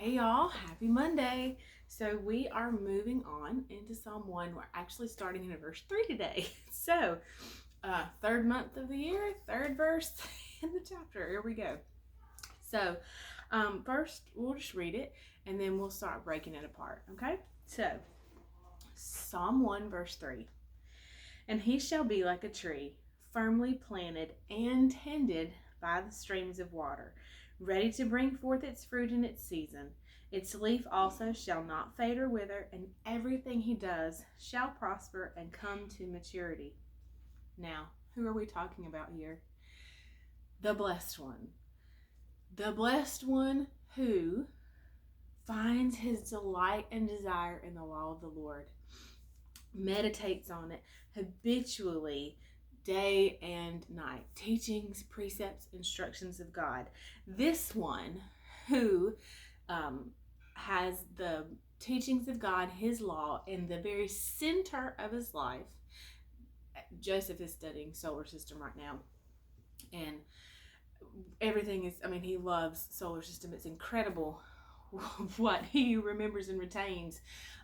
Hey y'all, happy Monday. So we are moving on into Psalm 1. We're actually starting in verse 3 today. So, third month of the year, third verse in the chapter. Here we go. So, first we'll just read it and then we'll start breaking it apart, okay? So, Psalm 1, verse 3. And he shall be like a tree, firmly planted and tended by the streams of water, ready to bring forth its fruit in its season. Its leaf also shall not fade or wither, and everything he does shall prosper and come to maturity. Now, who are we talking about here? The blessed one. The blessed one who finds his delight and desire in the law of the Lord, meditates on it habitually, day and night, teachings, precepts, instructions of God. This one who has the teachings of God, his law, in the very center of his life. Joseph is studying solar system right now, and everything is, he loves solar system. It's incredible what he remembers and retains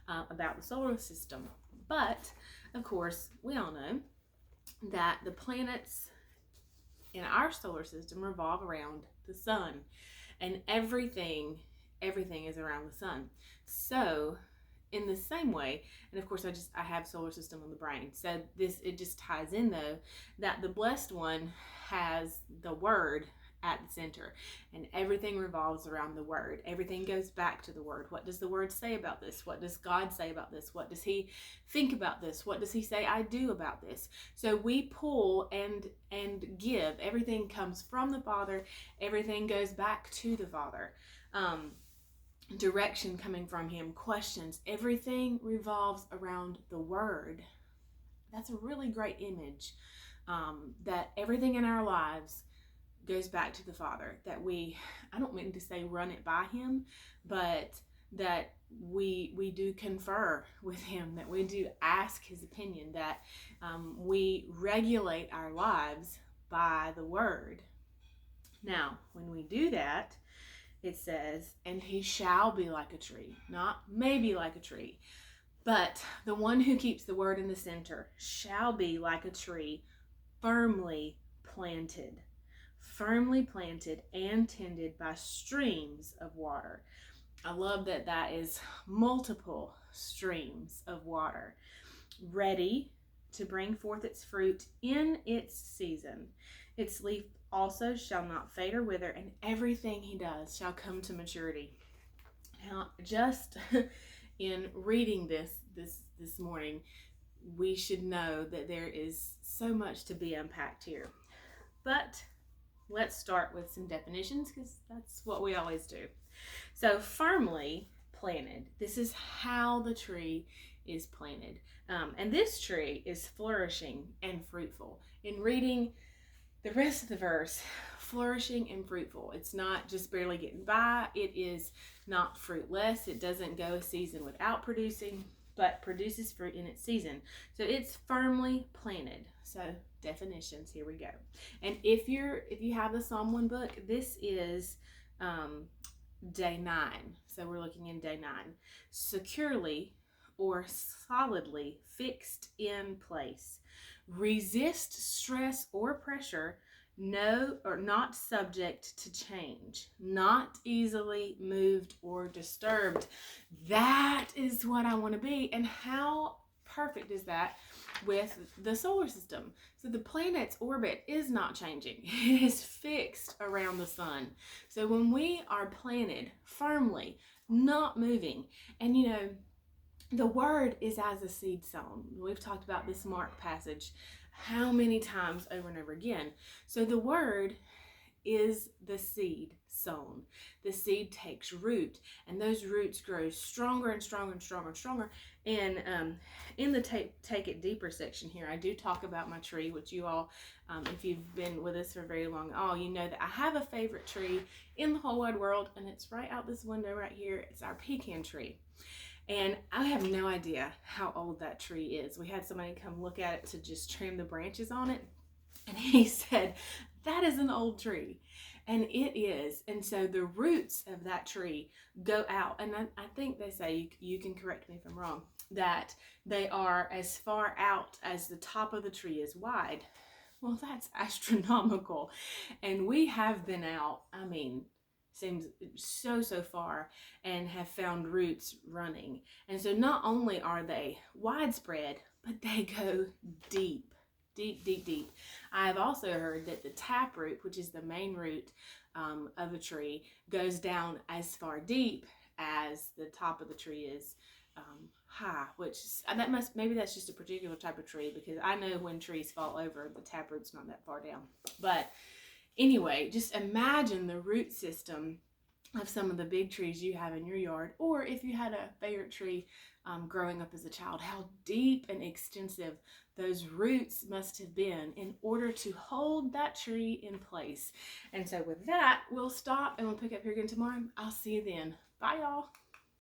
about the solar system. But, of course, we all know that the planets in our solar system revolve around the sun, and everything is around the sun. So in the same way, and of course I have solar system on the brain, so it just ties in though, that the blessed one has the word at the center, and everything revolves around the word. Everything goes back to the word. What does the word say about this? What does God say about this? What does he think about this? What does he say I do about this? So we pull and give. Everything comes from the Father. Everything goes back to the Father. Direction coming from him, questions, everything revolves around the word. That's a really great image, that everything in our lives goes back to the Father, that I don't mean to say run it by him, but that we do confer with him, that we do ask his opinion, that we regulate our lives by the word. Now, when we do that, it says, and he shall be like a tree, not maybe like a tree, but the one who keeps the word in the center shall be like a tree firmly planted and tended by streams of water. I love that is multiple streams of water, ready to bring forth its fruit in its season. Its leaf also shall not fade or wither, and everything he does shall come to maturity. Now, just in reading this morning, we should know that there is so much to be unpacked here. But let's start with some definitions, because that's what we always do. So, firmly planted. This is how the tree is planted. And this tree is flourishing and fruitful. In reading the rest of the verse, flourishing and fruitful. It's not just barely getting by. It is not fruitless. It doesn't go a season without producing, but produces fruit in its season. So it's firmly planted. So definitions, here we go. And if you have the Psalm 1 book, this is day 9. So we're looking in day 9. Securely or solidly fixed in place. Resist stress or pressure, not subject to change, not easily moved or disturbed. That is what I want to be. And how perfect is that with the solar system? So the planet's orbit is not changing. It is fixed around the sun. So when we are planted firmly, not moving, and the word is as a seed sown. We've talked about this Mark passage how many times over and over again. So the word is the seed sown. The seed takes root, and those roots grow stronger and stronger and stronger and stronger. And in the Take It Deeper section here, I do talk about my tree, which you all, if you've been with us for very long, you know that I have a favorite tree in the whole wide world, and it's right out this window right here. It's our pecan tree. And I have no idea how old that tree is. We had somebody come look at it to just trim the branches on it. And he said, that is an old tree. And it is. And so the roots of that tree go out. And I think they say, you can correct me if I'm wrong, that they are as far out as the top of the tree is wide. Well, that's astronomical. And we have been out, I mean, seems so far, and have found roots running. And so not only are they widespread, but they go deep. Deep. I've also heard that the taproot, which is the main root of a tree, goes down as far deep as the top of the tree is high, which maybe that's just a particular type of tree, because I know when trees fall over, the taproot's not that far down. But anyway, just imagine the root system of some of the big trees you have in your yard, or if you had a favorite tree growing up as a child, how deep and extensive those roots must have been in order to hold that tree in place. And so with that, we'll stop and we'll pick up here again tomorrow. I'll see you then. Bye, y'all.